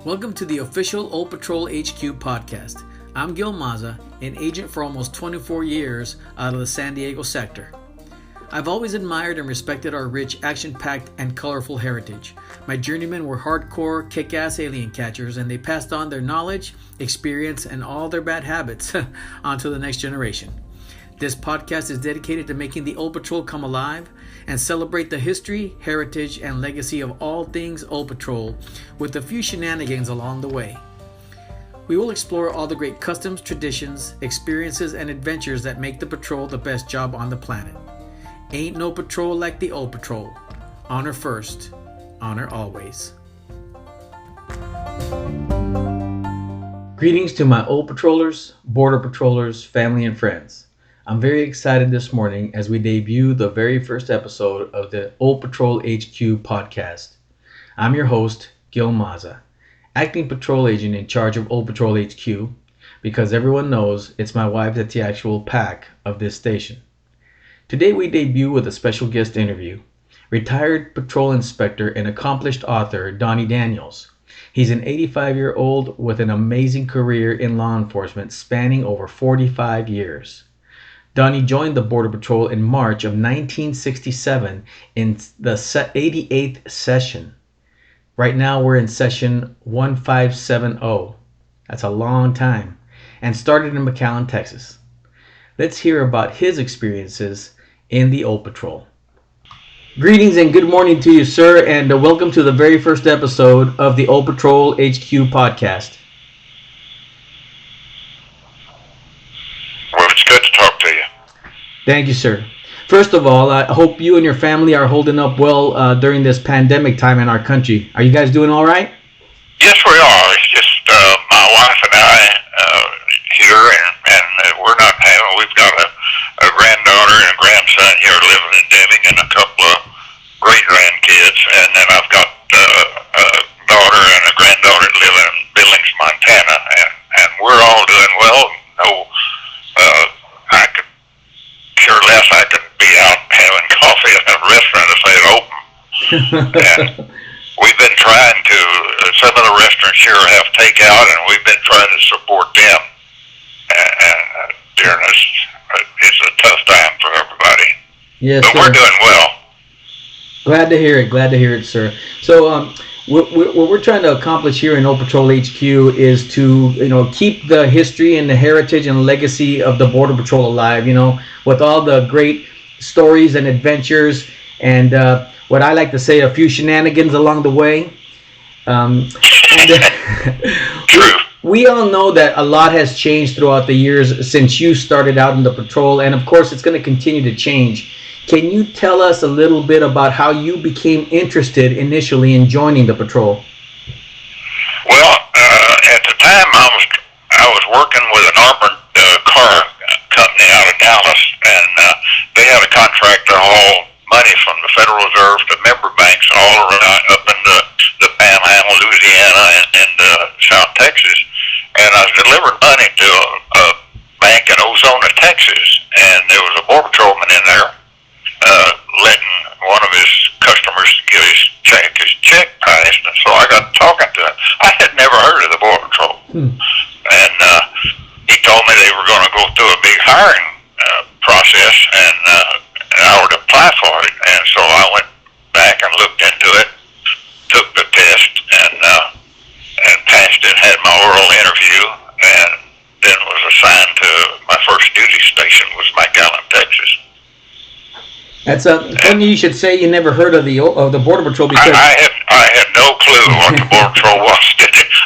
Welcome to the official Old Patrol HQ podcast. I'm Gil Maza, an agent for almost 24 years out of the San Diego sector. I've always admired and respected our rich, action-packed, and colorful heritage. My journeymen were hardcore, kick-ass alien catchers, and they passed on their knowledge, experience, and all their bad habits onto the next generation. This podcast is dedicated to making the Old Patrol come alive and celebrate the history, heritage, and legacy of all things Old Patrol with a few shenanigans along the way. We will explore all the great customs, traditions, experiences, and adventures that make the patrol the best job on the planet. Ain't no patrol like the Old Patrol. Honor first, honor always. Greetings to my Old Patrollers, Border Patrollers, family, and friends. I'm very excited this morning as we debut the very first episode of the Old Patrol HQ podcast. I'm your host, Gil Maza, acting patrol agent in charge of Old Patrol HQ, because everyone knows it's my wife that's the actual pack of this station. Today we debut with a special guest interview, retired patrol inspector and accomplished author Donnie Daniels. He's an 85-year-old with an amazing career in law enforcement spanning over 45 years. Donnie joined the Border Patrol in March of 1967 in the 88th session. Right now we're in session 1570. That's a long time. And started in McAllen, Texas. Let's hear about his experiences in the Old Patrol. Greetings and good morning to you, sir, and welcome to the very first episode of the Old Patrol HQ podcast. Well, it's good to talk to you. Thank you, sir. First of all, I hope you and your family are holding up well during this pandemic time in our country. Are you guys doing all right? Yes, we are. It's just my wife and I here, and we're not having. We've got a granddaughter and a grandson here living in Deming, and a couple of great grandkids, and then I've got a daughter and a granddaughter living in Billings, Montana, and we're all doing well. No, I could care less. I could be out having coffee in a restaurant if they'd open. And we've been trying to. Some of the restaurants here have takeout, and we've been trying to support them. And during this, it's a tough time for everybody. Yes, but sir. We're doing well. Glad to hear it. Glad to hear it, sir. So, what we're trying to accomplish here in Old Patrol HQ is to, keep the history and the heritage and legacy of the Border Patrol alive. With all the great stories and adventures, and what I like to say, a few shenanigans along the way. True. We all know that a lot has changed throughout the years since you started out in the patrol, and of course it's going to continue to change. Can you tell us a little bit about how you became interested initially in joining the patrol? Well, at the time I was working with an armored car company out of Dallas, and they had a contract to haul money from the Federal Reserve to member banks all around up in the Panhandle, Louisiana, and South Texas. And I was delivering money to a bank in Ozona, Texas, and there was a Border Patrolman in there letting one of his customers get his check passed, and so I got talking to him. I had never heard of the Border Patrol, and he told me they were going to go through a big hiring process, and I would apply for it. And so I went back and looked into it, took the test, and passed it. Had my oral interview, and then was assigned to my first duty station was McAllen, Texas. That's funny you should say you never heard of the Border Patrol, because I had no clue what the Border Patrol was.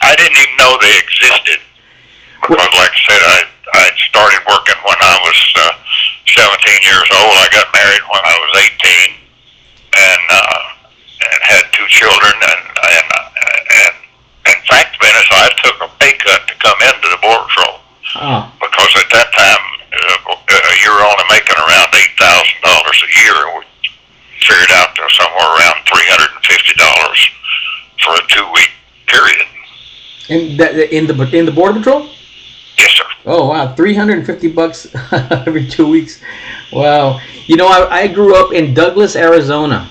I didn't even know they existed. Because, like I said, I started working when I was 17 years old. I got married when I was 18, and had two children. And thank goodness I took a pay cut to come into the Border Patrol. Because at that time you were only making around $8,000 a year. We figured out to somewhere around $350 for a 2-week period. In the Border Patrol? Yes, sir. Oh wow, $350 every 2 weeks. Wow. I grew up in Douglas, Arizona,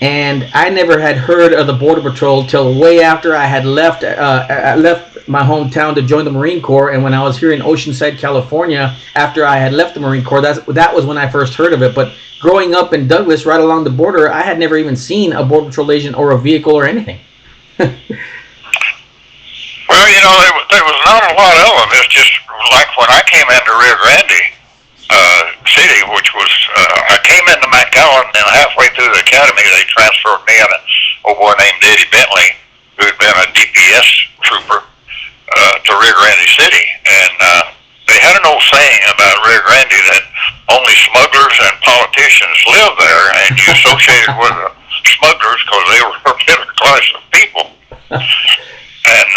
and I never had heard of the Border Patrol till way after I had left. I left my hometown to join the Marine Corps, and when I was here in Oceanside, California, after I had left the Marine Corps, that was when I first heard of it. But growing up in Douglas, right along the border, I had never even seen a Border Patrol agent or a vehicle or anything. Well, there was not a lot of them. It's just like when I came into Rio Grande City, which was, I came into McAllen, and halfway through the academy, they transferred me and an old boy named Eddie Bentley, who had been a DPS trooper, to Rio Grande City. And they had an old saying about Rio Grande that only smugglers and politicians live there, and you associated with the smugglers because they were a better class of people. And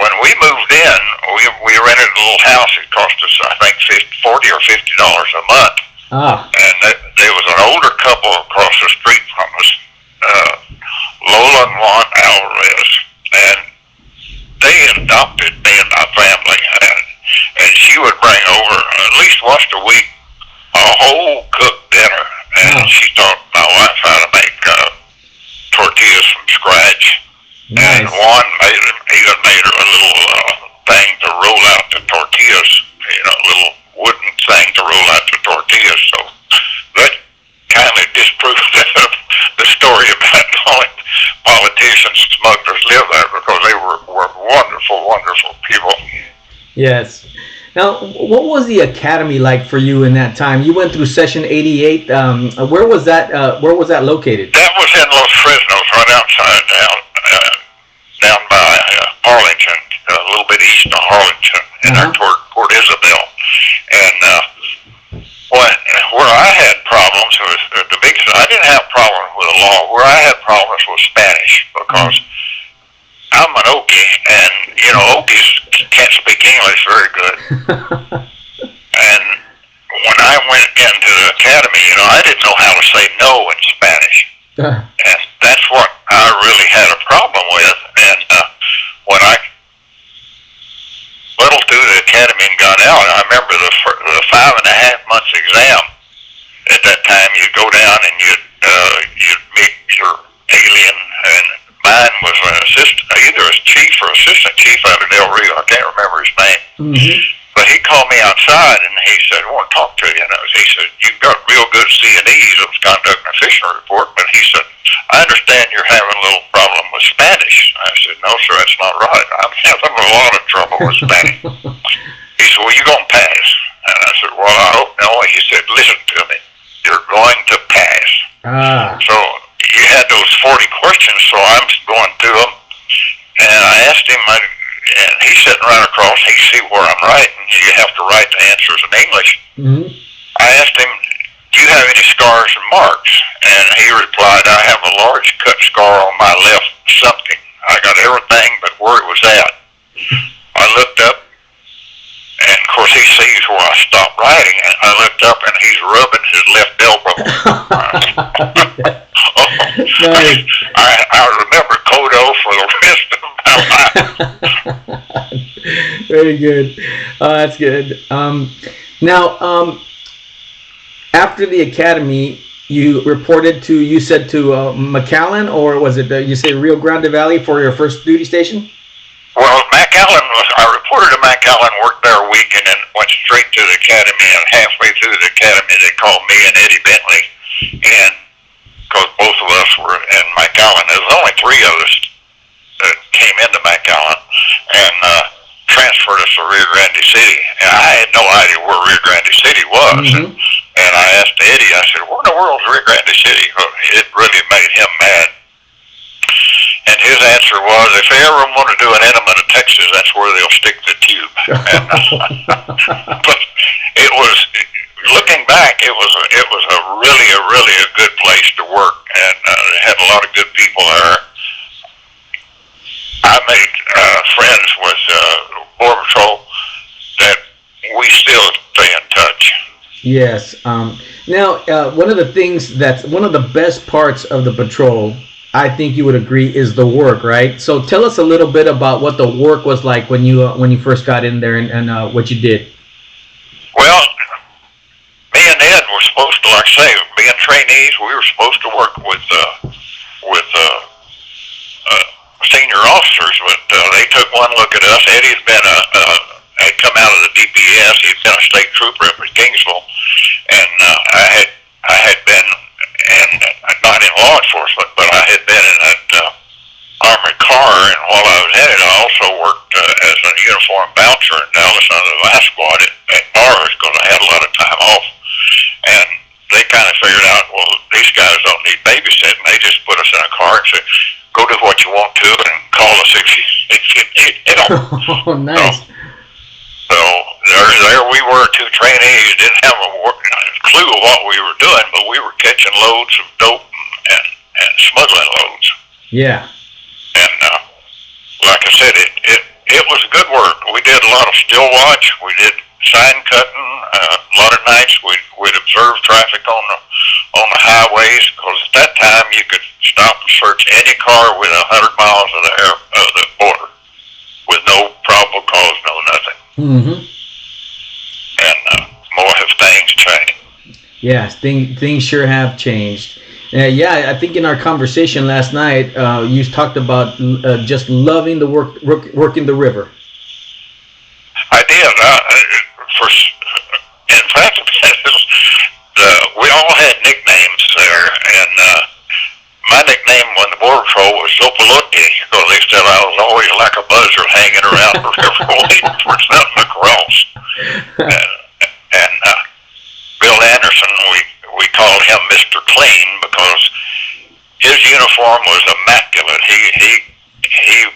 when we moved in, we rented a little house. It cost us, I think, $40 or $50 a month. Ah. And there was an older couple across the street from us, Lola and Juan Alvarez, and they adopted me and my family. And she would bring over at least once a week a whole cooked dinner. And she taught my wife how to make tortillas from scratch. Nice. And Juan even made her a little thing to roll out the tortillas, a little wooden thing to roll out the tortillas. So that kind of disproved the story about only politicians and smugglers live there, because they were wonderful, wonderful people. Yes. Now, what was the academy like for you in that time? You went through session 88. Where was that? Where was that located? That was in Los Fresnos, right outside down by Arlington, a little bit east of Arlington, and there toward Isabel. And where I had problems was the biggest. I didn't have problems with the law. Where I had problems was Spanish, because I'm an Okie, and Okies can't speak English very good. And when I went into the academy, I didn't know how to say no in Spanish. And that's what I really had a problem with. And when I whittled through the academy and got out, I remember the 5.5 months exam. At that time, you'd go down and you'd meet your alien, and mine was either a chief or assistant chief out of Del Rio. I can't remember his name. Mm-hmm. But he called me outside and he said, "I want to talk to you." And he said, "You've got real good C&Es of conduct and fishing report." But he said, "I understand you're having a little problem with Spanish." I said, "No, sir, that's not right. I'm having a lot of trouble with Spanish." He said, "Well, you're going to pass." And I said, "Well, I hope no." He said, "Listen to me. You're going to pass." So you had those 40 questions, so I'm going through them. And I asked him, and he's sitting right across. He see where I'm writing. You have to write the answers in English. Mm-hmm. I asked him, "Do you have any scars and marks?" And he replied, "I have a large cut scar on my left something. I got everything but where it was at." I looked up, and of course he sees where I stopped writing. And I looked up, and he's rubbing his left elbow. Nice. I remember Kodo for the rest of my life. Very good. That's good. Now, after the academy, you reported to, you said to McAllen, or was it, you say Rio Grande Valley for your first duty station? Well, I reported to McAllen, worked there a week, and then went straight to the academy. And halfway through the academy, they called me and Eddie Bentley, and because both of us were in McAllen. There was only 3 of us that came into McAllen, and transferred us to Rio Grande City. And I had no idea where Rio Grande City was. Mm-hmm. And I asked Eddie, I said, "Where in the world is Rio Grande City?" It really made him mad. And his answer was, "If they ever want to do an enema to Texas, that's where they'll stick the tube." But it was, looking back, it was a really good place to work, and had a lot of good people there. I made friends with Border Patrol that we still stay in touch. Yes. Now, one of the things that's one of the best parts of the patrol, I think you would agree, is the work, right? So tell us a little bit about what the work was like when you first got in there, and what you did. Well, me and Ed were supposed to, like I say, being trainees, we were supposed to work with with senior officers, but they took one look at us. Eddie's been had come out of the DPS. He'd been a state trooper up in Kingsville, and I had been, and not in law enforcement, but I had been in that armored car. And while I was in it, I also worked as a uniform bouncer in Dallas under the last squad at bars because I had a lot of time off. And they kind of figured out, well, these guys don't need babysitting. They just put us in a car and said, go do what you want to and call us if you need help. Oh, nice. So there we were, two trainees. Didn't have a clue of what we were doing, but we were catching loads of dope and smuggling loads. Yeah. And like I said, it was good work. We did a lot of still watch. We did sign cutting. A lot of nights we'd observe traffic on the highways, because at that time you could stop and search any car within 100 miles of the border with no probable cause, no nothing. Mm-hmm. And more have things changed. Yes, things sure have changed. Yeah, I think in our conversation last night, you talked about just loving the working the river. I did. In fact, we all had nicknames there, and my nickname on the Border Patrol was Sopalote, because they said I was always like a buzzard hanging around the river waiting for something to cross. And Bill Anderson, we called him Mr. Clean because his uniform was immaculate. He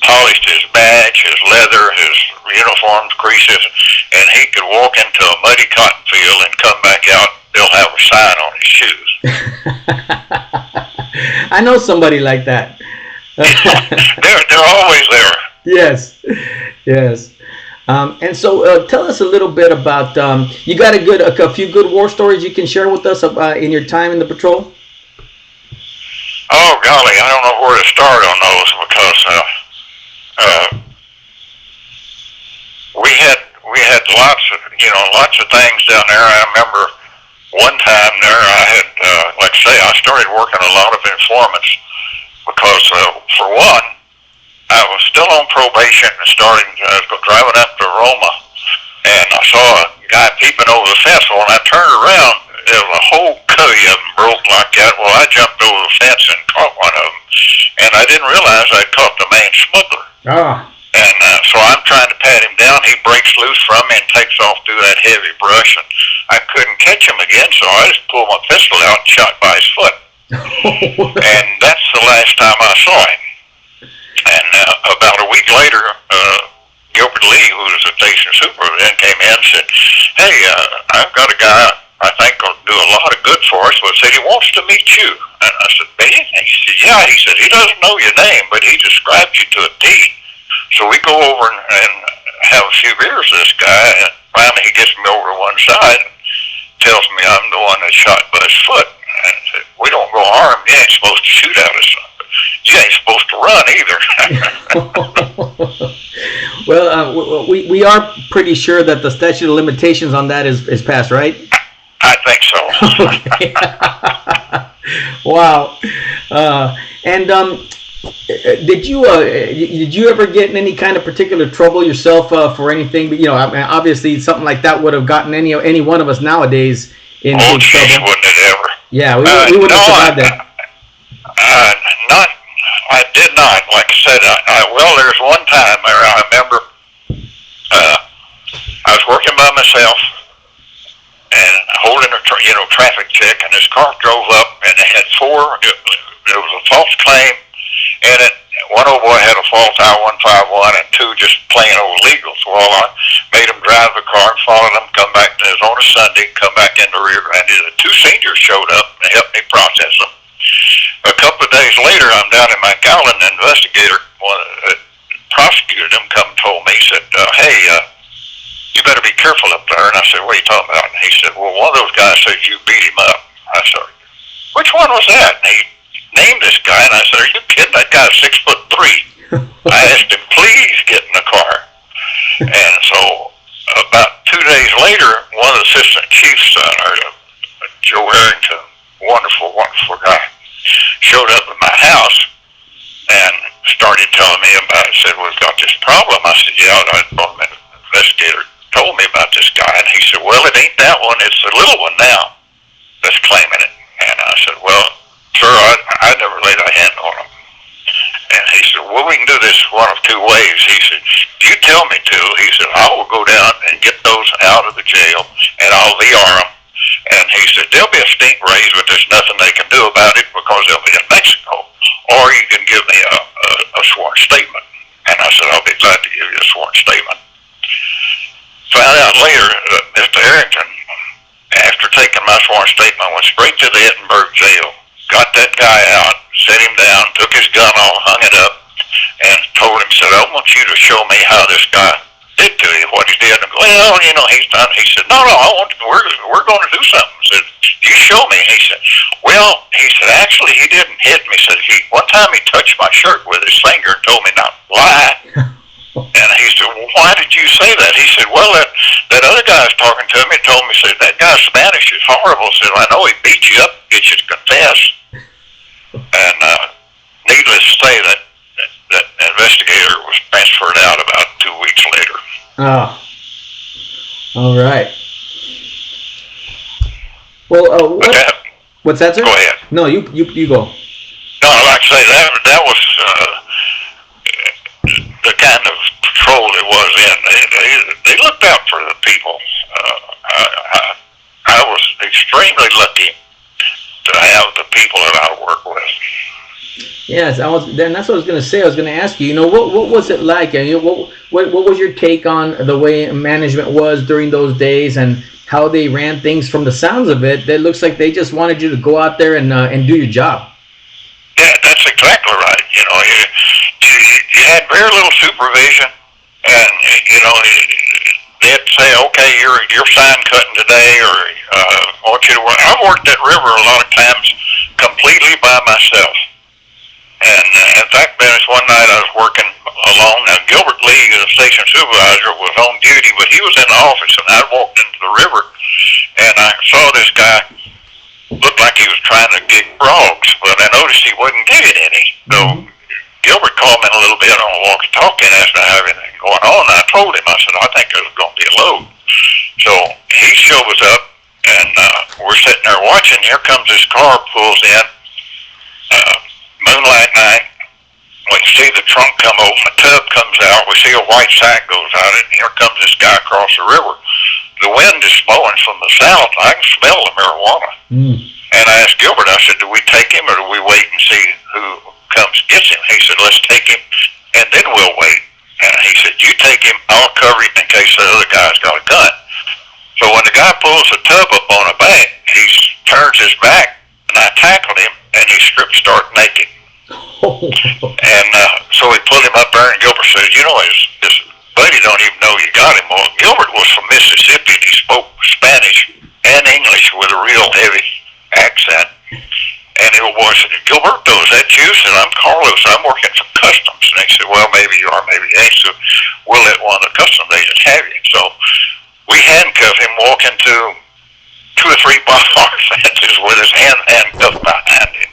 polished his badge, his leather, his uniform creases, and he could walk into a muddy cotton field and come back out. They'll have a sign on his shoes. I know somebody like that. they're always there. Yes, yes. And so, tell us a little bit about. You got a few good war stories you can share with us in your time in the patrol. Oh golly, I don't know where to start on those, because we had lots of things down there. I remember one time there, I had like I say, I started working a lot of informants because for one, I was still on probation and I was driving up to Roma, and I saw a guy peeping over the fence. When I turned around, there was a whole covey of them broke like that. Well, I jumped over the fence and caught one of them, and I didn't realize I'd caught the main smuggler. Ah. And so I'm trying to pat him down. He breaks loose from me and takes off through that heavy brush, and I couldn't catch him again, so I just pulled my pistol out and shot by his foot. And that's the last time I saw him. And about a week later, Gilbert Lee, who was the station superintendent, came in and said, hey, I've got a guy I think will do a lot of good for us, but said he wants to meet you. And I said, me? And he said, yeah. He said, he doesn't know your name, but he described you to a T. So we go over and have a few beers with this guy, and finally he gets me over to one side and tells me I'm the one that shot Bud's foot. And said, we don't go armed. You ain't supposed to shoot at us. You ain't supposed to run either. Well, we are pretty sure that the statute of limitations on that is passed, right? I think so. Okay. Wow. And did you ever get in any kind of particular trouble yourself for anything? You know, I mean, obviously something like that would have gotten any one of us nowadays in big trouble. Wouldn't it ever? Yeah, we wouldn't have survived that. I did not. Like I said, well, there's one time I remember I was working by myself and holding a traffic check, and this car drove up, and it had there was a false claim in it. One old boy had a false I-151, and two just plain old legals. Well, I made him drive the car and followed him, come back. It was on a Sunday, come back in the Rio Grande. The two seniors showed up and helped me process them. A couple of days later, I'm down in McAllen. The investigator, one that prosecuted him, come and told me, he said, hey, you better be careful up there. And I said, what are you talking about? And he said, well, one of those guys said you beat him up. I said, which one was that? And he named this guy, and I said, are you kidding? That guy's 6'3". I asked him, please get in the car. And so about 2 days later, one of the assistant chiefs, Joe Harrington, wonderful, wonderful guy, showed up at my house and started telling me about it. Said, we've got this problem. I said, yeah, I told him an investigator told me about this guy. And he said, well, it ain't that one. It's the little one now that's claiming it. And I said, well, sir, I never laid a hand on him. And he said, well, we can do this one of two ways. He said, you tell me to. He said, I will go down and get those out of the jail, and I'll VR them. And he said, there'll be a stink raised, but there's nothing they can do about it because they'll be in Mexico. Or you can give me a sworn statement. And I said, I'll be glad to give you a sworn statement. Found out later that Mr. Arrington, after taking my sworn statement, went straight to the Edinburgh jail, got that guy out, set him down, took his gun off, hung it up, and told him, said, I want you to show me how this guy did to you, what he did. And, well, you know, he's done. He said, no, we're going to do something. I said, you show me. He said, well, he said, actually, he didn't hit me. He said, one time he touched my shirt with his finger and told me not to lie. And he said, well, why did you say that? He said, well, that other guy was talking to me, told me, said, that guy's Spanish is horrible. Said, I know he beat you up, get you to confess. And needless to say, that investigator was transferred out about 2 weeks later. Oh, all right. Well, what's that, sir? Go ahead. No, you go. No, I'd like to say that was the kind of patrol it was in. They looked out for the people. I was extremely lucky to have the people that I work with. Yes, then that's what I was going to say. I was going to ask you. You know, what was it like? And what was your take on the way management was during those days and how they ran things? From the sounds of it, it looks like they just wanted you to go out there and do your job. Yeah, that's exactly right. You know, you had very little supervision, and you know they'd say, okay, you're sign cutting today, or I want you to work. I worked that river a lot of times completely by myself. And in fact, Dennis, one night I was working alone. Now, Gilbert Lee, the station supervisor, was on duty, but he was in the office, and I walked into the river, and I saw this guy looked like he was trying to get frogs, but I noticed he wasn't getting any. So Gilbert called me in a little bit on a walkie-talkie and asked me how everything going on. And I told him, I said, I think there's going to be a load. So he shows up, and we're sitting there watching. Here comes this car, pulls in. Moonlight night, we can see the trunk come open, the tub comes out, we see a white sack goes out, and here comes this guy across the river. The wind is blowing from the south, I can smell the marijuana. And I asked Gilbert, I said, do we take him or do we wait and see who comes gets him? He said, let's take him, and then we'll wait. And he said, you take him, I'll cover him in case the other guy's got a gun. So when the guy pulls the tub up on a bank, he turns his back, and I tackled him, and he stripped stark naked. And so we put him up there, and Gilbert said, you know, his buddy don't even know you got him. Well, Gilbert was from Mississippi, and he spoke Spanish and English with a real heavy accent. And it was, Gilberto, is that you? I said, I'm Carlos, I'm working for Customs. And he said, well, maybe you are, maybe you ain't. So we'll let one of the Customs agents have you. So we handcuff him, walk into 2 or 3 bar fences with his hand handcuffed behind him.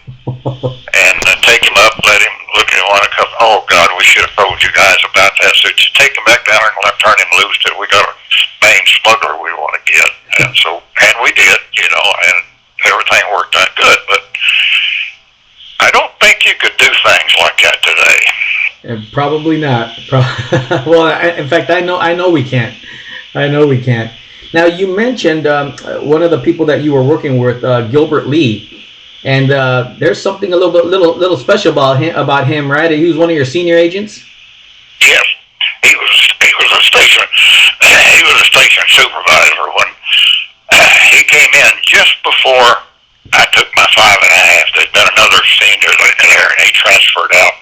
And take him up, let him look at one of the cups. Oh, God, we should have told you guys about that. So you take him back down and turn him loose till we got a main smuggler we want to get. And we did, you know, and everything worked out good. But I don't think you could do things like that today. Probably not. Well, in fact, I know we can't. I know we can't. Now, you mentioned one of the people that you were working with, Gilbert Lee. And there's something a little special about him, right? He was one of your senior agents. Yes, he was a station supervisor when he came in just before I took my 5.5. There'd been another senior there, and he transferred out.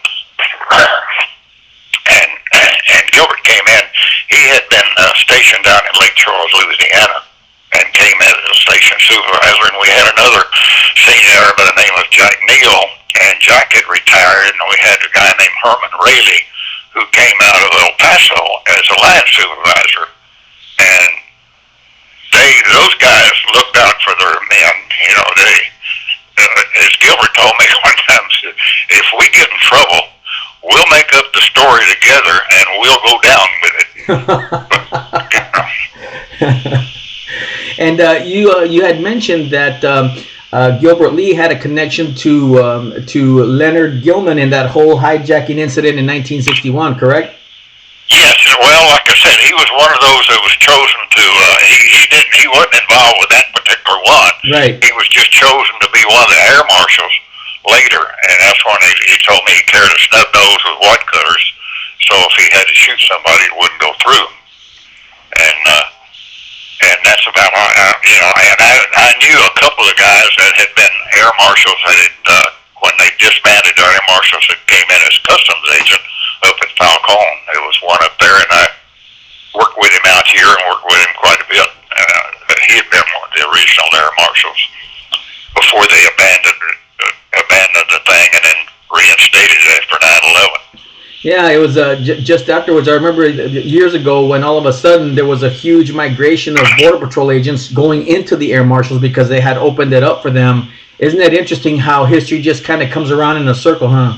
And Gilbert came in. He had been stationed down in Lake Charles, Louisiana, and came in as a station supervisor, and we had another senior by the name of Jack Neal, and Jack had retired, and we had a guy named Herman Rayleigh, who came out of El Paso as a line supervisor, and those guys looked out for their men. You know, as Gilbert told me one time, if we get in trouble, we'll make up the story together and we'll go down with it. And you had mentioned that Gilbert Lee had a connection to Leonard Gilman in that whole hijacking incident in 1961, correct? Yes, well, like I said, he was one of those that was chosen to. He wasn't involved with that particular one. Right. He was just chosen to be one of the air marshals later, and that's when he told me he carried a snub nose with white cutters, so if he had to shoot somebody, it wouldn't go through. And that's about all. And I knew a couple of guys that had been air marshals that had, when they disbanded our air marshals that came in as customs agent up at Falcone. There was one up there, and I worked with him out here and worked with him quite a bit. He had been one of the original air marshals before they abandoned the thing and then reinstated it after 9/11. Yeah, it was just afterwards. I remember years ago when all of a sudden there was a huge migration of Border Patrol agents going into the air marshals because they had opened it up for them. Isn't it interesting how history just kind of comes around in a circle, huh?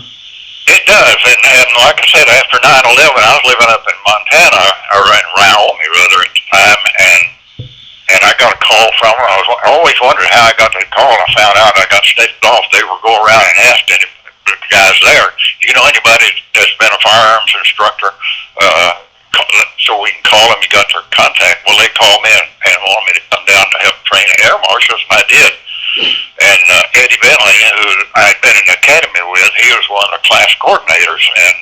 It does, and like I said, after 9/11, I was living up in Montana, or in Wyoming rather at the time, and I got a call from her. I always wondered how I got that call. I found out I got stationed off. They were going around and asking the guys there, do you know anybody that's been a firearms instructor? So we can call them. You got their contact. Well, they called me and wanted me to come down to help train the air marshals, and I did. And Eddie Bentley, who I had been in the academy with, he was one of the class coordinators, and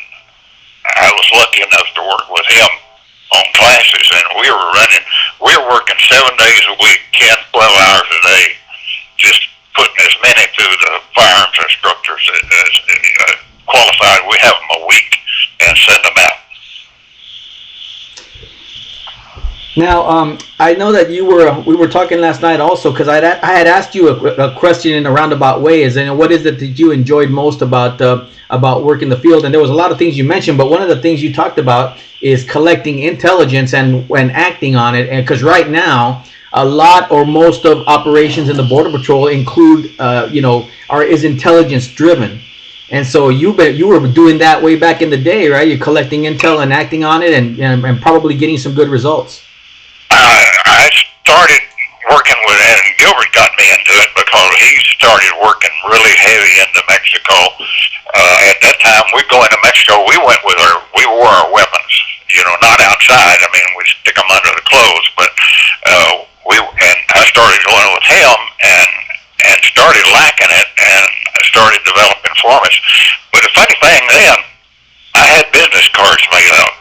I was lucky enough to work with him on classes, and we were working 7 days a week, 10, 12 hours a day, just putting as many through the firearms instructors as qualified. We have them a week and send them out. Now, I know that we were talking last night also, because I had asked you a question in a roundabout way, what is it that you enjoyed most about work in the field? And there was a lot of things you mentioned, but one of the things you talked about is collecting intelligence and acting on it. And because right now, a lot or most of operations in the Border Patrol include, is intelligence driven. And so you were doing that way back in the day, right? You're collecting intel and acting on it, and probably getting some good results. I started working with, and Gilbert got me into it because he started working really heavy into Mexico. At that time, we'd go into Mexico. We wore our weapons, not outside. I mean, we stick them under the clothes, but I started going with him and started liking it and started developing informants. But the funny thing then, I had business cards made up,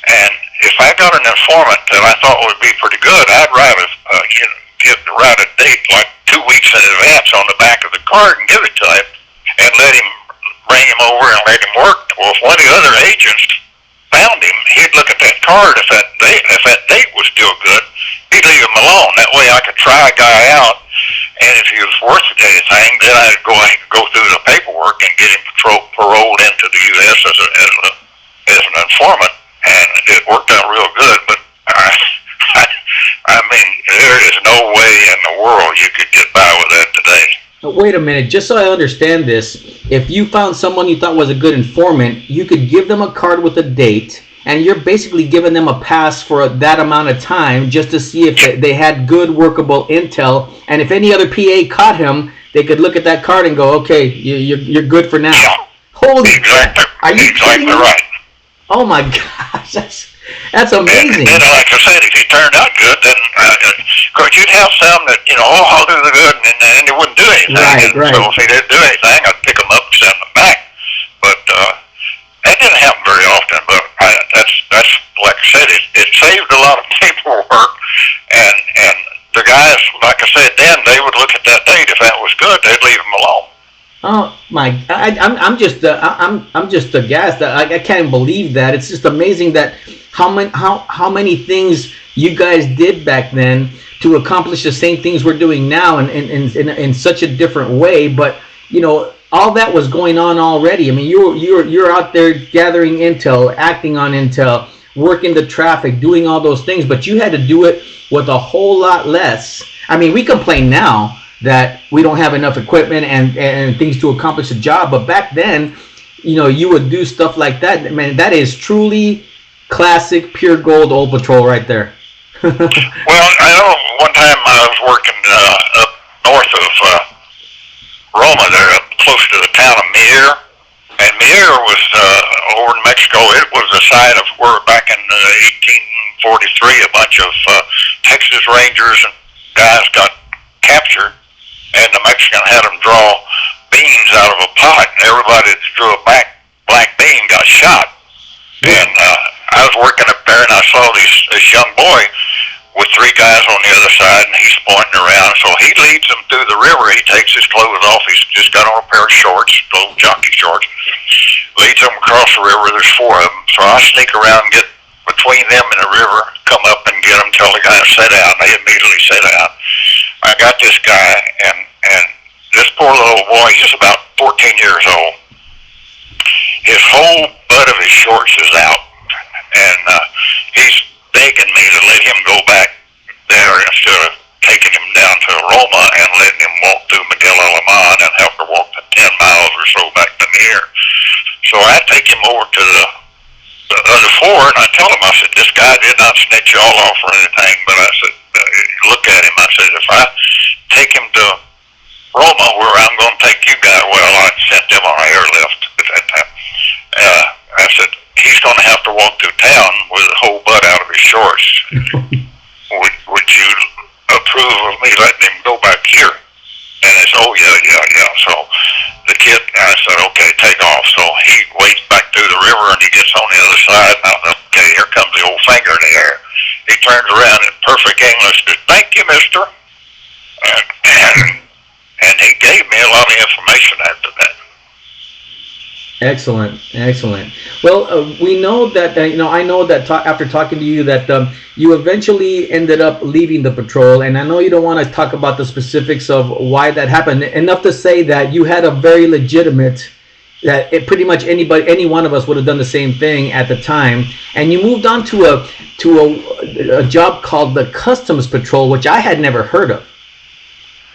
and if I got an informant that I thought would be pretty good, I'd write a date like 2 weeks in advance on the back of the card and give it to him, and let him bring him over and let him work. Well, if one of the other agents found him, he'd look at that card. If that date was still good, he'd leave him alone. That way I could try a guy out, and if he was worth anything, then I'd go through the paperwork and get him paroled into the U.S. as an informant. And it worked out real good, but I mean, there is no way in the world you could get by with that today. Wait a minute, just so I understand this, if you found someone you thought was a good informant, you could give them a card with a date, and you're basically giving them a pass for that amount of time just to see if they had good workable intel, and if any other PA caught him, they could look at that card and go, okay, you're good for now. Yeah. Holy exactly. Are you exactly right. Oh my gosh, that's amazing. And like I said, if he turned out good, then of course you'd have some that I'll do the good, and then he wouldn't do anything. Right. So if he didn't do anything, I'd pick him up and send him back. But that didn't happen very often. But that's like I said, it saved a lot of paperwork, and the guys, like I said, then they would look at that date. If that was good, they'd leave him alone. Oh my! I'm just aghast. I can't believe that. It's just amazing that how many things you guys did back then to accomplish the same things we're doing now, and in such a different way. But all that was going on already. I mean, you're out there gathering intel, acting on intel, working the traffic, doing all those things. But you had to do it with a whole lot less. I mean, we complain now. that we don't have enough equipment and things to accomplish the job. But back then, you would do stuff like that. Man, that is truly classic, pure gold old patrol right there. Well, I know one time I was working up north of Roma, there, up close to the town of Mier. And Mier was over in Mexico. It was the site of where back in 1843 a bunch of Texas Rangers and guys got captured, and the Mexican had them draw beans out of a pot, and everybody that drew a black bean got shot. And I was working up there, and I saw this young boy with three guys on the other side, and he's pointing around. So he leads them through the river. He takes his clothes off. He's just got on a pair of shorts, little jockey shorts. Leads them across the river. There's four of them. So I sneak around and get between them and the river, come up and get them, tell the guy to sit down. They immediately sit down. I got this guy, and this poor little boy, he's about 14 years old. His whole butt of his shorts is out, and he's begging me to let him go back there instead of taking him down to Roma and letting him walk through Miguel Alemán and have to walk the 10 miles or so back to Mier. So I take him over to the other four, and I tell him, I said, this guy did not snitch y'all off or anything, but I said, look at him. I said, if I take him to Roma, where I'm going to take you guys, well, I sent them on an airlift at that time. I said, he's going to have to walk through town with the whole butt out of his shorts. Would you approve of me letting him go back here? And they said, oh, yeah. So the kid, I said, okay, take off. So he wades back through the river, and he gets on the other side. And I thought, okay, here comes the old finger in the air. He turns around in perfect English, says, thank you, mister. And he gave me a lot of information after that. Excellent. Well, we know that I know that after talking to you that you eventually ended up leaving the patrol, and I know you don't want to talk about the specifics of why that happened. Enough to say that you had a very legitimate, that pretty much any one of us would have done the same thing at the time, and you moved on to a job called the Customs Patrol, which I had never heard of.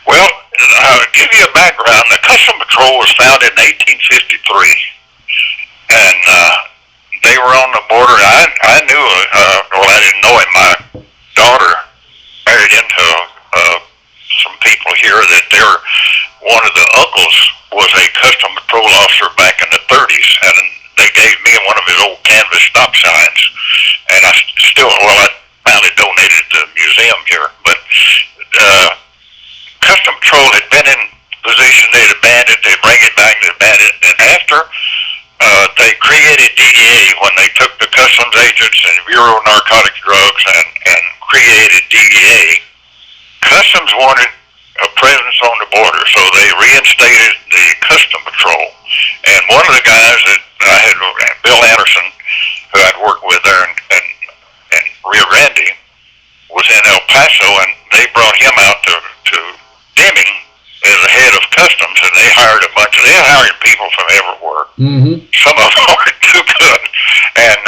Well, I'll give you a background. The Customs Patrol was founded in 1853, and they were on the border. I knew, well, I didn't know him. My daughter married into some people here that one of the uncles was a Customs Patrol officer back in the 30s, and they gave me one of his old canvas stop signs, and I finally donated it to the museum here, but Customs Patrol had been in position. They'd abandoned it. They'd bring it back. They'd abandon it. And after they created DEA, when they took the customs agents and Bureau of Narcotic Drugs and created DEA, Customs wanted a presence on the border, so they reinstated the Customs Patrol. And one of the guys that I had, Bill Anderson, who I'd worked with there in Rio Grande, was in El Paso, and they brought him out to Deming as the head of customs, and they hired people from everywhere. Mm-hmm. Some of them were too good, and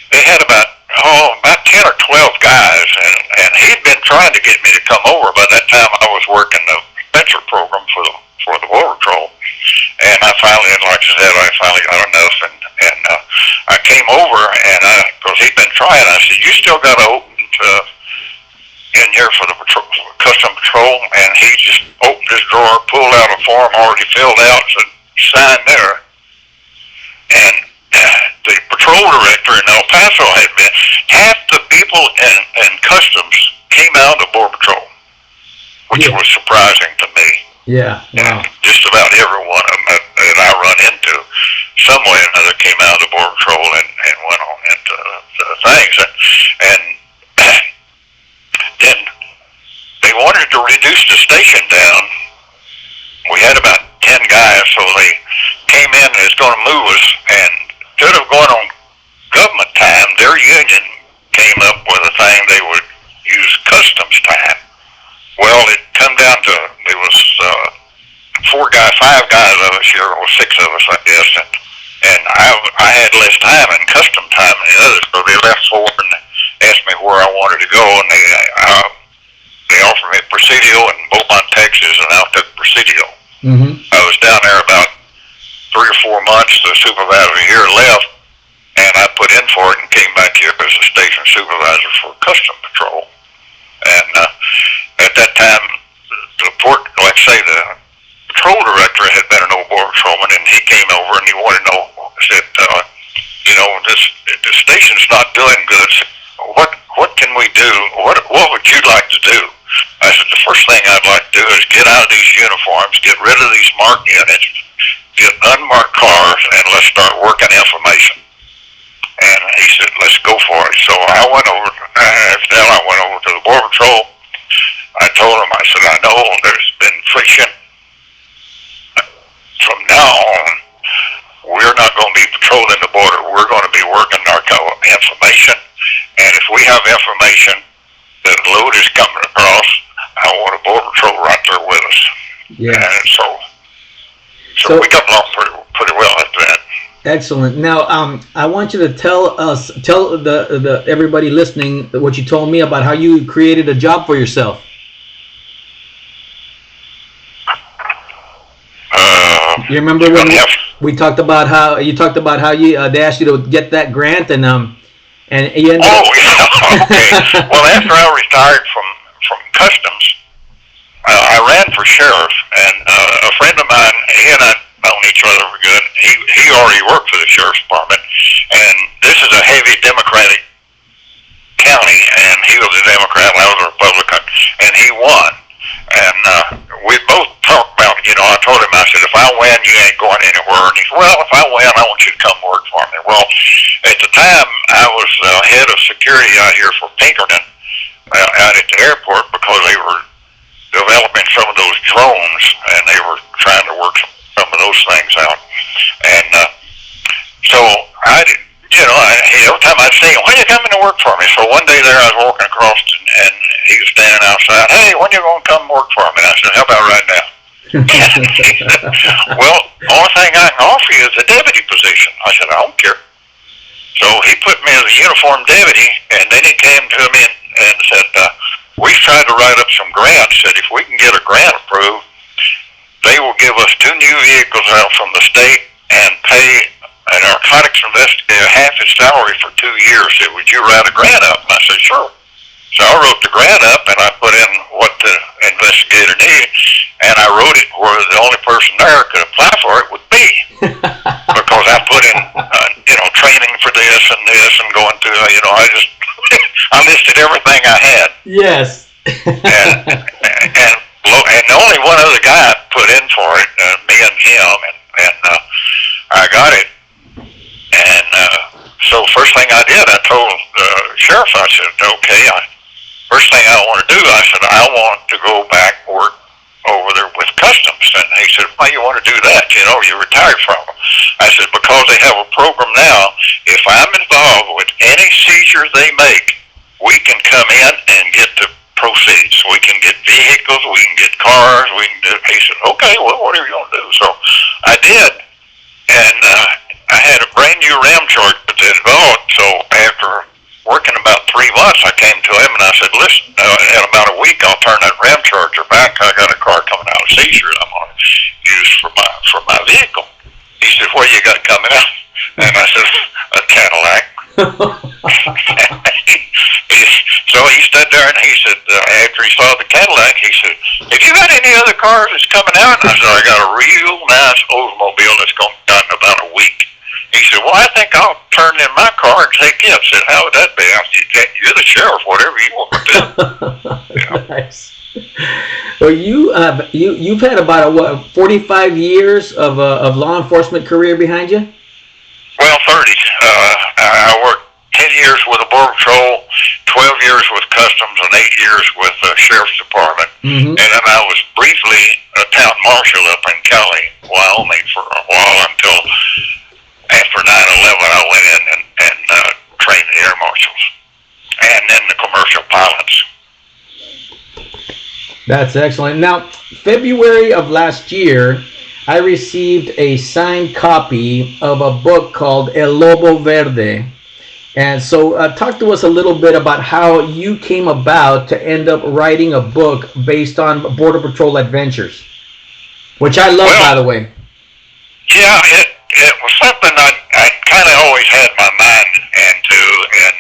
they had about 10 or 12 guys, and he'd been trying to get me to come over. By that time, I was working the Spencer program for the Border Patrol, and I finally got enough, and I came over, and because he'd been trying, I said, you still got to open in here for the Customs Patrol, and he just opened his drawer, pulled out a form already filled out, said, sign there. And the patrol director in El Paso had been, half the people in Customs came out of the Border Patrol, which was surprising to me. Yeah, wow. And just about every one of them that I run into, some way or another, came out of the Border Patrol and went on into the things. And then they wanted to reduce the station down. We had about 10 guys, so they came in and was going to move us, and instead of going on government time, their union came up with a thing they would use customs time. Well, it come down to, there was 5 guys of us here, or 6 of us, I guess, and I had less time in custom time than the others, so they left forward and asked me where I wanted to go, and they offered me Presidio and Beaumont, Texas, and out to Presidio. Mm-hmm. I was down there about 3 or 4 months. The supervisor here left, and I put in for it and came back here as a station supervisor for custom patrol. And at that time, the patrol director had been an old border patrolman, and he came over and he wanted to know, said, the station's not doing good. So what can we do? What would you like to do? I said, the first thing I'd like to do is get out of these uniforms, get rid of these marked units, get unmarked cars, and let's start working information. And he said, let's go for it. So I went over, after that I went over to the Border Patrol. I told him, I said, I know there's been friction. From now on, we're not going to be patrolling the border. We're going to be working narco information. And if we have information that a load is coming across, I want a Border Patrol right there with us. Yeah. And so we got along pretty well after that. Excellent. Now, I want you to tell the everybody listening what you told me about how you created a job for yourself. You remember when we talked about how you they asked you to get that grant and you ended up... Okay. Well, after I retired from customs, I ran for sheriff, and a friend of mine, he and I known each other for good. He already worked for the sheriff's department, and this is a heavy Democratic county, and he was a Democrat, I was a Republican, and he won. And we both talked about, I told him, I said, if I win, you ain't going anywhere. And he said, well, if I win, I want you to come work for me. Well, at the time, I was head of security out here for Pinkerton, out at the airport, because they were developing some of those drones, and they were trying to work some of those things out. And so I did. Every time I'd say, when are you coming to work for me? So one day there I was walking across and he was standing outside. Hey, when are you going to come work for me? And I said, how about right now? Well, the only thing I can offer you is a deputy position. I said, I don't care. So he put me as a uniformed deputy, and then he came to me and said, we've tried to write up some grants. Said if we can get a grant approved, they will give us 2 new vehicles out from the state and pay a narcotics investigator half his salary for 2 years. Said, would you write a grant up? And I said, sure. So I wrote the grant up, and I put in what the investigator needed, and I wrote it where the only person there could apply for it would be. Because I put in, training for this and going through, I listed everything I had. Yes. and only one other guy put in for it, me and him, and I got it. And so first thing I did, I told the sheriff, I said, okay, first thing I want to do, I said, I want to go back and work over there with customs. And he said, why you want to do that? You retired from them. I said, because they have a program now, if I'm involved with any seizure they make, we can come in and get the proceeds. We can get vehicles, we can get cars, we can do. He said, okay, well, whatever you want to do. So I did, and I had a brand new Ram Charger that they developed. So after working about 3 months, I came to him and I said, listen, in about a week I'll turn that Ram Charger back. I got a car coming out of seizure that I'm going to use for my vehicle. He said, what you got coming out? And I said, a Cadillac. So he stood there and he said, after he saw the Cadillac, he said, have you got any other cars that's coming out? And I said, I got a real nice Oldsmobile that's going to be out in about a week. He said, well, I think I'll turn in my car and take it. I said, how would that be? I said, you're the sheriff, whatever you want to do. Yeah. Nice. Well, you've had about 45 years of law enforcement career behind you? Well, 30. I worked 10 years with the Border Patrol, 12 years with Customs, and 8 years with the Sheriff's Department. Mm-hmm. And then I was briefly a town marshal up in Cali, Wyoming for a while until after 9/11 I went in and trained the air marshals and then the commercial pilots. That's excellent. Now, February of last year, I received a signed copy of a book called El LOBO VERDE. And so, talk to us a little bit about how you came about to end up writing a book based on Border Patrol adventures, which I love, by the Well, way. yeah, it was something I kind of always had my mind into, and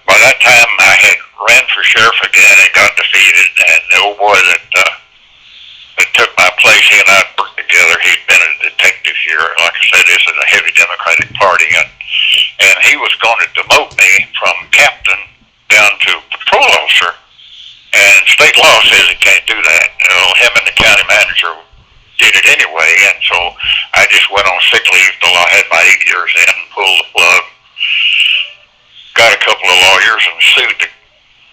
by that time I had ran for sheriff again and got defeated, and the old boy that took my place, he and I worked together. He'd been a detective here, like I said, this is a heavy Democratic Party, and he was going to demote me from captain down to patrol officer, and state law says he can't do that. Him and the county manager did it anyway, and so I just went on sick leave till I had my 8 years in, pulled the plug, got a couple of lawyers and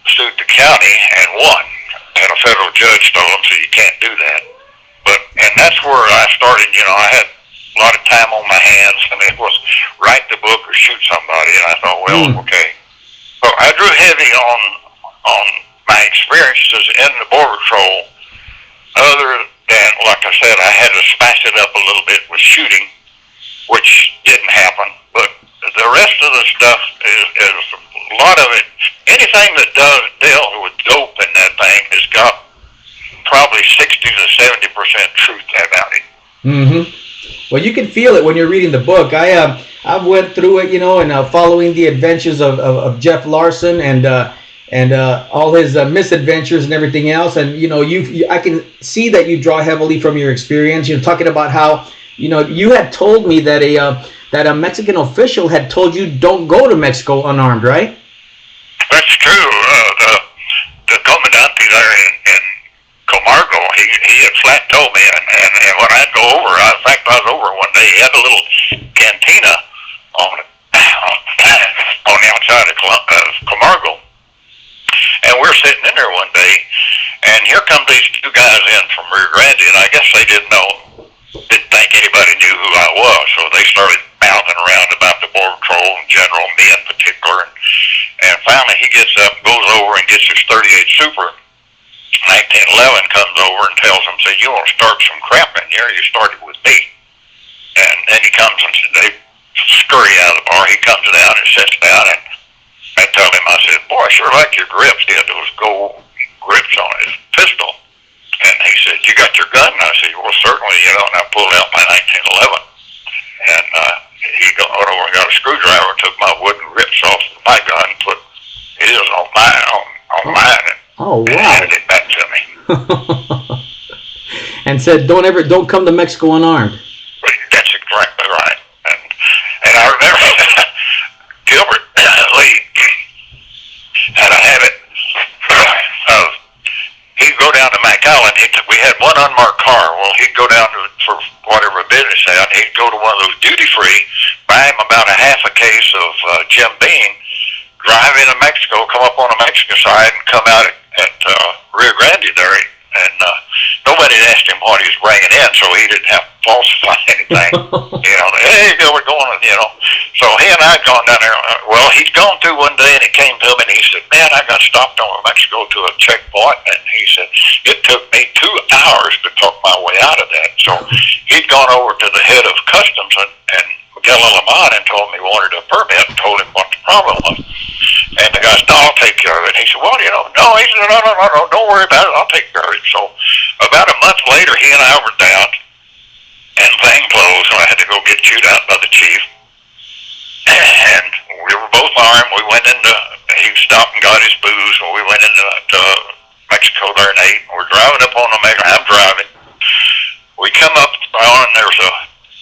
sued the county and won. And a federal judge told them, so you can't do that. And that's where I started, I had a lot of time on my hands, and it was write the book or shoot somebody, and I thought, well, okay. So I drew heavy on my experiences in the Border Patrol, other than, like I said, I had to spice it up a little bit with shooting, which didn't happen. But the rest of the stuff is a lot of it. Anything that does deal with dope in that thing has got probably 60 to 70% truth about it. Mm-hmm. Well, you can feel it when you're reading the book. I went through it, and following the adventures of Jeff Larson and all his misadventures and everything else. And I can see that you draw heavily from your experience. You're talking about how you had told me that a Mexican official had told you don't go to Mexico unarmed, right? That's true. The commandante there in Camargo, he had flat told me, and when I'd go over, in fact, I was over one day. He had a little cantina on the outside of Camargo, and we're sitting in there one day, and here come these two guys in from Rio Grande, and I guess they didn't think anybody knew who I was, so they started mouthing around about the Border Patrol in general, me in particular, and finally he gets up, goes over and gets his 38 Super. 1911 comes over and tells him, say, you want to start some crap in here, you started with me. And then he comes and they scurry out of the bar. He comes down and sits down, and I tell him, I said, boy, I sure like your grips. He had those gold grips on his pistol. And he said, you got your gun? And I said, well, certainly, and I pulled out my 1911. And he went over and got a screwdriver, took my wooden grips off my gun, put his on mine, Oh, wow. And handed it back to me. And said, don't come to Mexico unarmed. That's exactly right. And I remember Gilbert Lee had a habit of, he'd go down to McAllen. We had one unmarked car. Well, he'd go down for whatever business out, and he'd go to one of those duty-free, buy him about a half a case of Jim Beam, drive into Mexico, come up on the Mexican side, and come out at Rio Grande there, and nobody had asked him what he was bringing in, so he didn't have to falsify anything. Hey, we're going, So he and I had gone down there. Well, he'd gone through one day, and he came to me, and he said, man, I got stopped on Mexico to a checkpoint, and he said, it took me 2 hours to talk my way out of that. So he'd gone over to the head of customs and Miguel Alemán and told him he wanted a permit and told him what the problem was. And the guy said, no, I'll take care of it. And he said, well, no. He said, no, don't worry about it. I'll take care of it. So about a month later, he and I were down in plain clothes, and I had to go get chewed out by the chief. And we were both armed. We went he stopped and got his booze, and we went into Mexico there and ate. We're driving up on the Mexico. I'm driving. We come up on, and there's a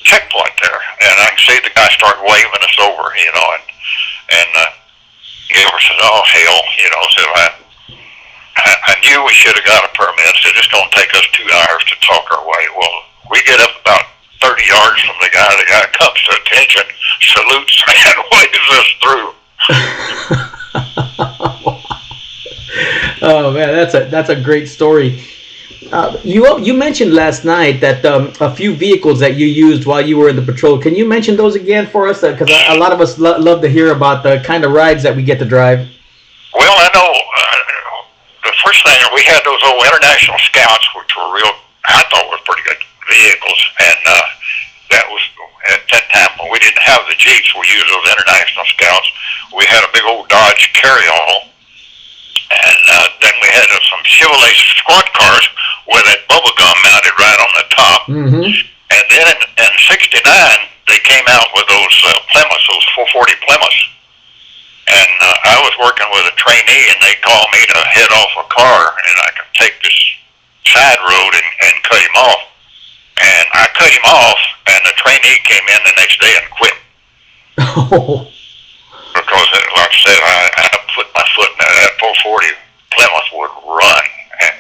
checkpoint there, and I can see the guy start waving us over, and Gilbert said, oh, hell, said I knew we should have got a permit, so it's going to take us 2 hours to talk our way. Well, we get up about 30 yards from the guy comes to attention, salutes, and waves us through. Oh, man, that's a great story. You mentioned last night that a few vehicles that you used while you were in the patrol. Can you mention those again for us? Because a lot of us love to hear about the kind of rides that we get to drive. Well, I know the first thing, we had those old International Scouts, which were I thought were pretty good vehicles. And that was at that time when we didn't have the Jeeps. We use those International Scouts. We had a big old Dodge carryall. And then we had some Chevrolet squad cars with that bubble gum mounted right on the top. Mm-hmm. And then in '69, they came out with those Plymouths, those 440 Plymouths. And I was working with a trainee, and they called me to head off a car, and I could take this side road and cut him off. And I cut him off, and the trainee came in the next day and quit. Oh. Because, like I said, I put my foot in that 440 Plymouth would run. And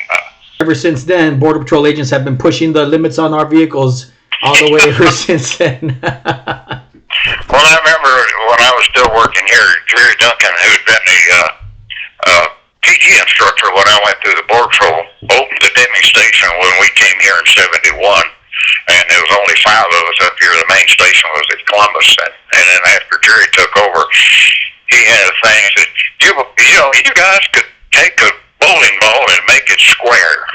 ever since then, Border Patrol agents have been pushing the limits on our vehicles all the way ever since then. Well, I remember when I was still working here, Jerry Duncan, who'd been the PG instructor when I went through the Border Patrol, opened the Deming station when we came here in '71, and there was only 5 of us up here. The main station was at Columbus, and then after Jerry took over, he had a thing that said, you guys could take a bowling ball and make it square.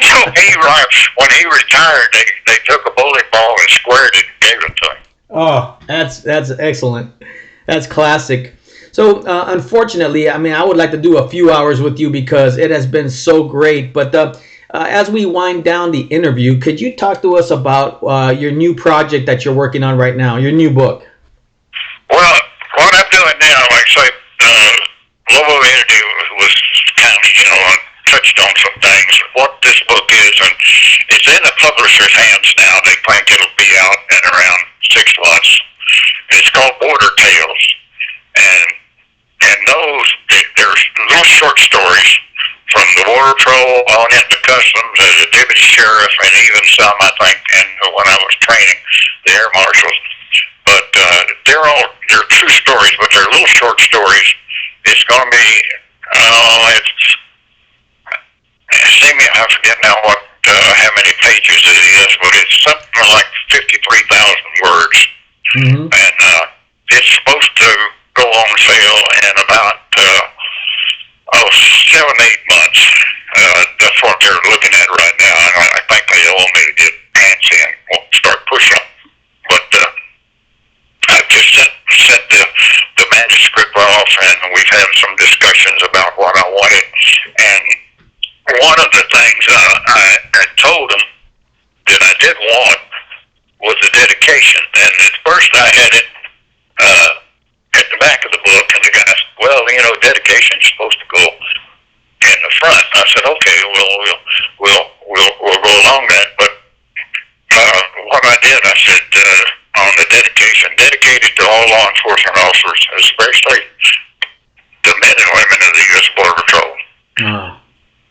So when he retired, they took a bowling ball and squared it and gave it to him. Oh, that's excellent. That's classic. So unfortunately, I mean, I would like to do a few hours with you because it has been so great. But as we wind down the interview, could you talk to us about your new project that you're working on right now, your new book? Well, what I'm doing now, like I say, Lobo interview was kind of, touched on some things. What this book is, and it's in the publisher's hands now. They think it'll be out in around 6 months. It's called Border Tales, and there's little short stories from the Border Patrol on into Customs as a deputy sheriff, and even some, I think, and when I was training the air marshals. But they're true stories, but they're little short stories. It's going to be, I forget now how many pages it is, but it's something like 53,000 words. Mm-hmm. And it's supposed to go on sale in about 7-8 months. That's what they're looking at right now. And I think they all need to get fancy and start pushing them. But I've just sent the manuscript off, and we've had some discussions about what I wanted. And one of the things I told them that I did want was the dedication. And at first I had it at the back of the book, and the guy said, well, dedication is supposed to go in the front. I said, okay, we'll go along that. But what I did, I said on the dedication, dedicated to all law enforcement officers, especially the men and women of the U.S. Border Patrol.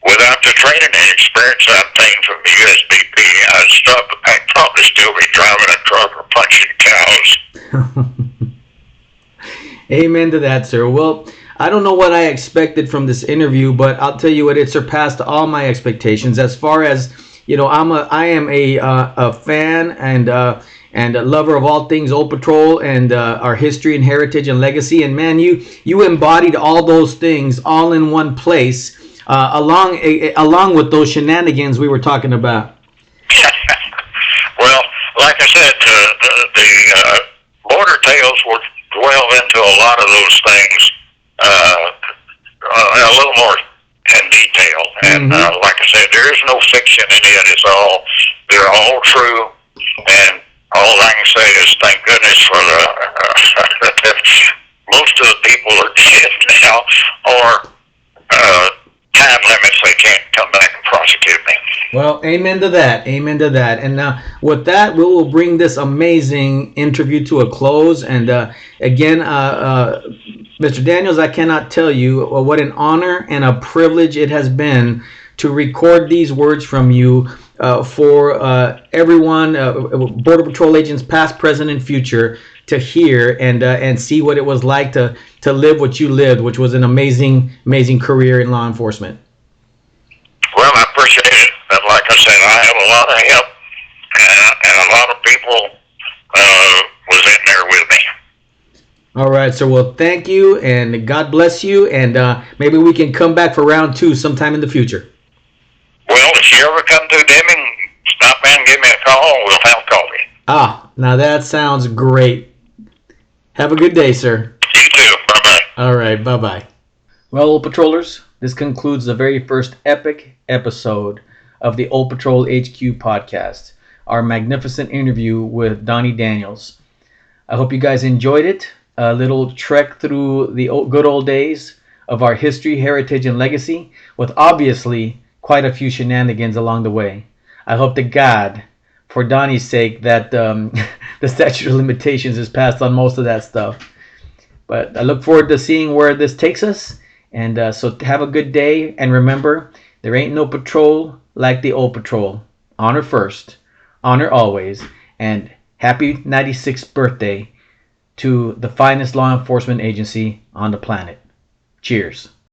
Without the training and experience I obtained from the USBP, I'd probably still be driving a truck or punching cows. Amen to that, sir. Well, I don't know what I expected from this interview, but I'll tell you what, it surpassed all my expectations. As far as, I am a fan and a lover of all things Old Patrol and our history and heritage and legacy. And man, you embodied all those things all in one place, along with those shenanigans we were talking about. Well, like I said, the Border Tales will dwell into a lot of those things a little more in detail. And like I said, there is no fiction in it. They're all true. And all I can say is thank goodness for most of the people are dead now, or time limits, they can't come back and prosecute me. Well, amen to that. Amen to that. And with that, we will bring this amazing interview to a close. And again, Mr. Daniels, I cannot tell you what an honor and a privilege it has been to record these words from you for everyone, Border Patrol agents past, present, and future, to hear and see what it was like to live what you lived, which was an amazing career in law enforcement. Well, I appreciate it. And like I said, I have a lot of help, and a lot of people was in there with me. All right, so well, thank you, and God bless you, and maybe we can come back for round 2 sometime in the future. Well, if you ever come to Deming, stop in and give me a call, and we'll have coffee. Ah, now that sounds great. Have a good day, sir. You too. Bye bye. All right, bye bye. Well, Old Patrollers, this concludes the very first epic episode of the Old Patrol HQ podcast, our magnificent interview with Donnie Daniels. I hope you guys enjoyed it. A little trek through the good old days of our history, heritage, and legacy, with obviously quite a few shenanigans along the way. I hope to God, for Donnie's sake, that the statute of limitations is passed on most of that stuff. But I look forward to seeing where this takes us. And so have a good day. And remember, there ain't no patrol like the old patrol. Honor first, honor always. And happy 96th birthday to the finest law enforcement agency on the planet. Cheers.